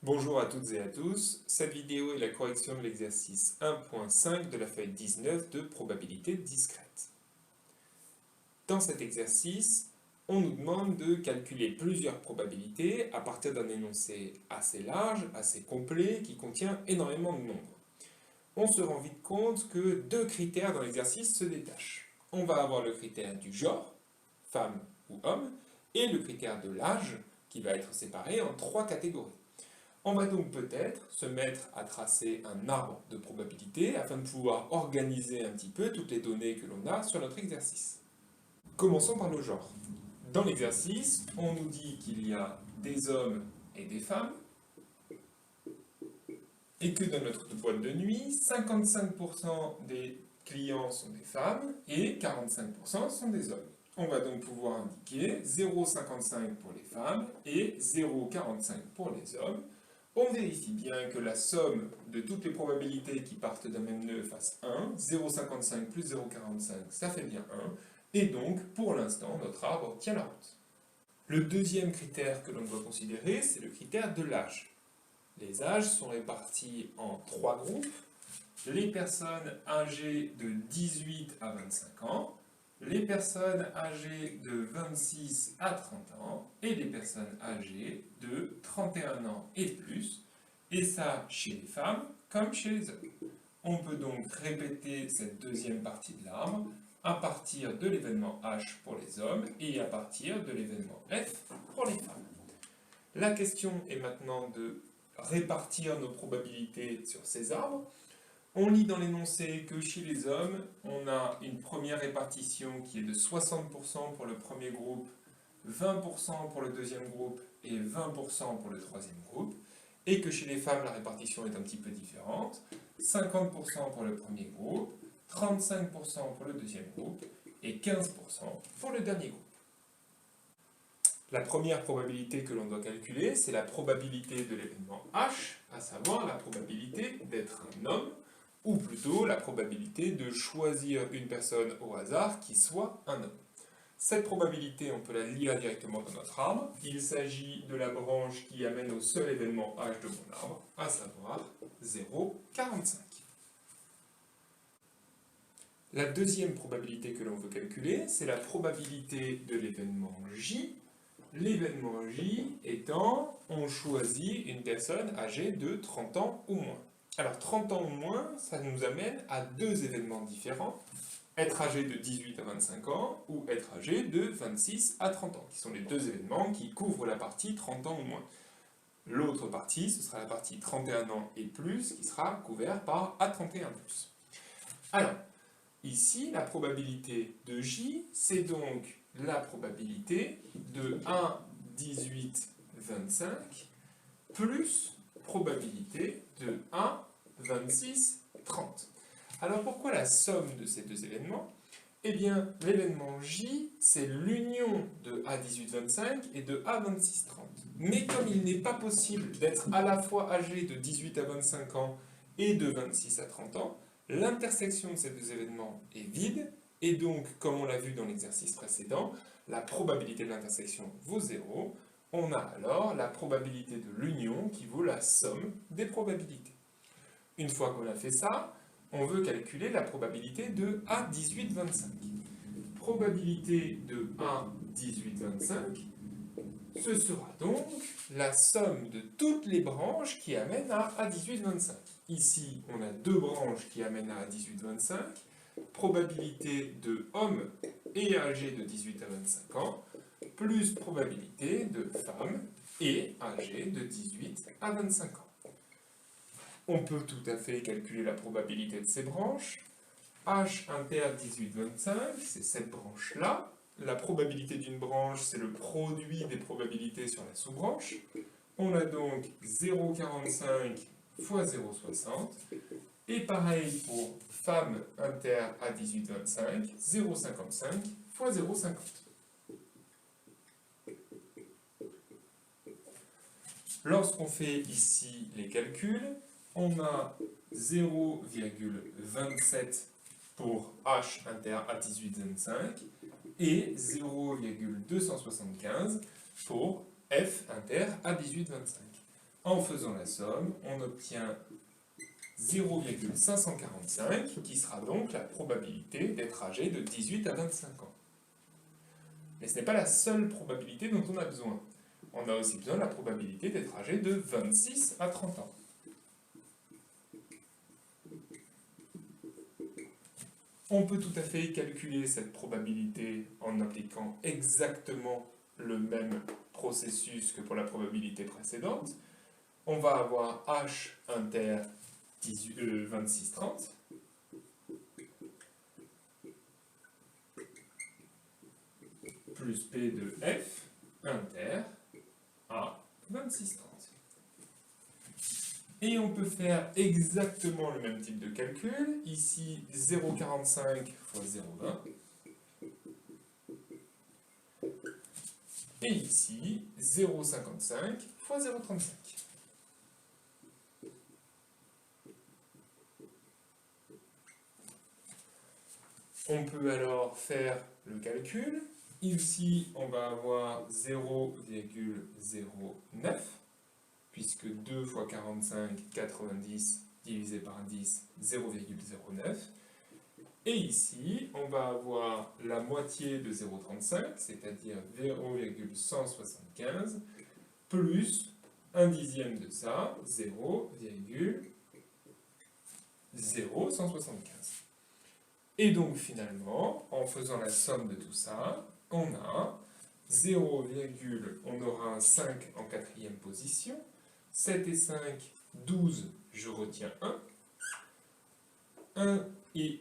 Bonjour à toutes et à tous, cette vidéo est la correction de l'exercice 1.5 de la feuille 19 de probabilité discrète. Dans cet exercice, on nous demande de calculer plusieurs probabilités à partir d'un énoncé assez large, assez complet, qui contient énormément de nombres. On se rend vite compte que deux critères dans l'exercice se détachent. On va avoir le critère du genre, femme ou homme, et le critère de l'âge, qui va être séparé en trois catégories. On va donc peut-être se mettre à tracer un arbre de probabilité afin de pouvoir organiser un petit peu toutes les données que l'on a sur notre exercice. Commençons par le genre. Dans l'exercice, on nous dit qu'il y a des hommes et des femmes et que dans notre boîte de nuit, 55% des clients sont des femmes et 45% sont des hommes. On va donc pouvoir indiquer 0,55 pour les femmes et 0,45 pour les hommes. On vérifie bien que la somme de toutes les probabilités qui partent d'un même nœud fasse 1. 0,55 plus 0,45, ça fait bien 1. Et donc, pour l'instant, notre arbre tient la route. Le deuxième critère que l'on doit considérer, c'est le critère de l'âge. Les âges sont répartis en trois groupes. Les personnes âgées de 18 à 25 ans, les personnes âgées de 26 à 30 ans et les personnes âgées de 31 ans et plus, et ça chez les femmes comme chez les hommes. On peut donc répéter cette deuxième partie de l'arbre à partir de l'événement H pour les hommes et à partir de l'événement F pour les femmes. La question est maintenant de répartir nos probabilités sur ces arbres. On lit dans l'énoncé que chez les hommes, on a une première répartition qui est de 60% pour le premier groupe, 20% pour le deuxième groupe et 20% pour le troisième groupe, et que chez les femmes, la répartition est un petit peu différente, 50% pour le premier groupe, 35% pour le deuxième groupe et 15% pour le dernier groupe. La première probabilité que l'on doit calculer, c'est la probabilité de l'événement H, à savoir la probabilité d'être un homme, ou plutôt la probabilité de choisir une personne au hasard qui soit un homme. Cette probabilité, on peut la lire directement dans notre arbre. Il s'agit de la branche qui amène au seul événement H de mon arbre, à savoir 0,45. La deuxième probabilité que l'on veut calculer, c'est la probabilité de l'événement J. L'événement J étant, on choisit une personne âgée de 30 ans ou moins. Alors 30 ans ou moins, ça nous amène à deux événements différents. Être âgé de 18 à 25 ans ou être âgé de 26 à 30 ans, qui sont les deux événements qui couvrent la partie 30 ans ou moins. L'autre partie, ce sera la partie 31 ans et plus, qui sera couverte par A31+. Alors, ici, la probabilité de J, c'est donc la probabilité de 1, 18, 25 plus probabilité de 1, 26, 30. Alors pourquoi la somme de ces deux événements? Eh bien, l'événement J, c'est l'union de A18-25 et de A26-30. Mais comme il n'est pas possible d'être à la fois âgé de 18 à 25 ans et de 26 à 30 ans, l'intersection de ces deux événements est vide, et donc, comme on l'a vu dans l'exercice précédent, la probabilité de l'intersection vaut 0. On a alors la probabilité de l'union qui vaut la somme des probabilités. Une fois qu'on a fait ça, on veut calculer la probabilité de A18-25. Probabilité de A18-25, ce sera donc la somme de toutes les branches qui amènent à A18-25. Ici, on a deux branches qui amènent à A18-25. Probabilité de homme et âgé de 18 à 25 ans, plus probabilité de femme et âgé de 18 à 25 ans. On peut tout à fait calculer la probabilité de ces branches. H inter 18-25, c'est cette branche-là. La probabilité d'une branche, c'est le produit des probabilités sur la sous-branche. On a donc 0,45 fois 0,60. Et pareil pour femme inter à 18-25, 0,55 fois 0,50. Lorsqu'on fait ici les calculs, on a 0,27 pour H inter à 18-25 et 0,275 pour F inter à 18-25. En faisant la somme, on obtient 0,545 qui sera donc la probabilité d'être âgé de 18 à 25 ans. Mais ce n'est pas la seule probabilité dont on a besoin. On a aussi besoin de la probabilité d'être âgé de 26 à 30 ans. On peut tout à fait calculer cette probabilité en appliquant exactement le même processus que pour la probabilité précédente. On va avoir H inter 26-30 plus P de F inter A 26-30. Et on peut faire exactement le même type de calcul. Ici, 0,45 fois 0,20. Et ici, 0,55 fois 0,35. On peut alors faire le calcul. Ici, on va avoir 0,09, puisque 2 fois 45, 90, divisé par 10, 0,09. Et ici, on va avoir la moitié de 0,35, c'est-à-dire 0,175, plus un dixième de ça, 0,0175. Et donc finalement, en faisant la somme de tout ça, on a 0, on aura un 5 en quatrième position, 7 et 5, 12, je retiens 1, 1 et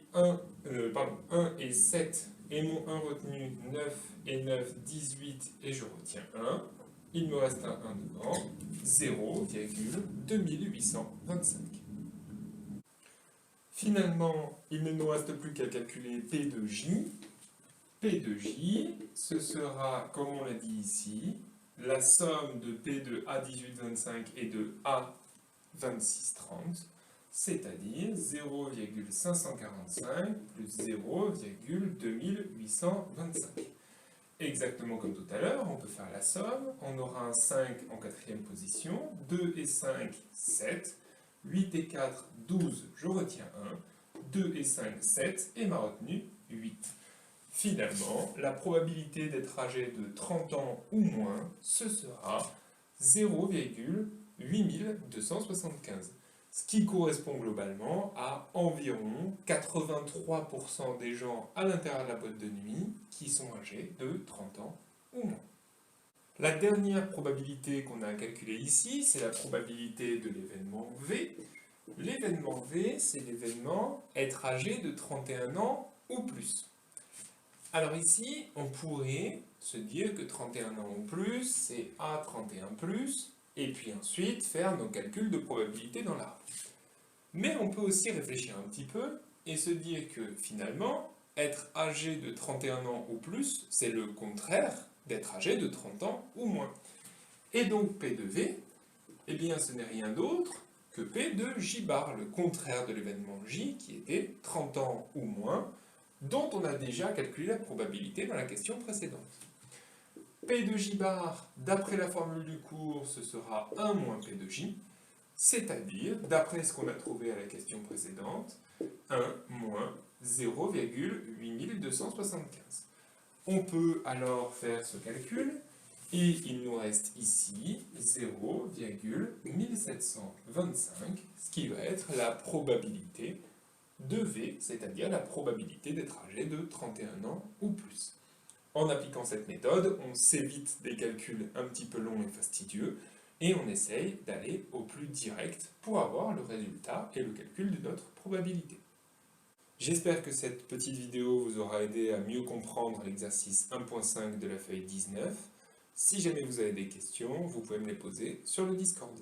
7, et mon 1 retenu, 9 et 9, 18, et je retiens 1, il me reste un 1 devant, 0,2825. Finalement, il ne nous reste plus qu'à calculer P de J. P de J, ce sera, comme on l'a dit ici, la somme de P de A1825 et de A2630, c'est-à-dire 0,545 plus 0,2825. Exactement comme tout à l'heure, on peut faire la somme. On aura un 5 en quatrième position, 2 et 5, 7, 8 et 4, 12, je retiens 1, 2 et 5, 7, et ma retenue, 8. Finalement, la probabilité d'être âgé de 30 ans ou moins, ce sera 0,8275, ce qui correspond globalement à environ 83% des gens à l'intérieur de la boîte de nuit qui sont âgés de 30 ans ou moins. La dernière probabilité qu'on a calculée ici, c'est la probabilité de l'événement V. L'événement V, c'est l'événement être âgé de 31 ans ou plus. Alors ici, on pourrait se dire que 31 ans ou plus, c'est A31+, et puis ensuite faire nos calculs de probabilité dans l'arbre. Mais on peut aussi réfléchir un petit peu et se dire que finalement, être âgé de 31 ans ou plus, c'est le contraire d'être âgé de 30 ans ou moins. Et donc P de V, eh bien ce n'est rien d'autre que P de J bar, le contraire de l'événement J qui était 30 ans ou moins, dont on a déjà calculé la probabilité dans la question précédente. P de J bar, d'après la formule du cours, ce sera 1 moins P de J, c'est-à-dire, d'après ce qu'on a trouvé à la question précédente, 1 moins 0,8275. On peut alors faire ce calcul, et il nous reste ici 0,1725, ce qui va être la probabilité de V, c'est-à-dire la probabilité d'être âgé de 31 ans ou plus. En appliquant cette méthode, on s'évite des calculs un petit peu longs et fastidieux, et on essaye d'aller au plus direct pour avoir le résultat et le calcul de notre probabilité. J'espère que cette petite vidéo vous aura aidé à mieux comprendre l'exercice 1.5 de la feuille 19. Si jamais vous avez des questions, vous pouvez me les poser sur le Discord.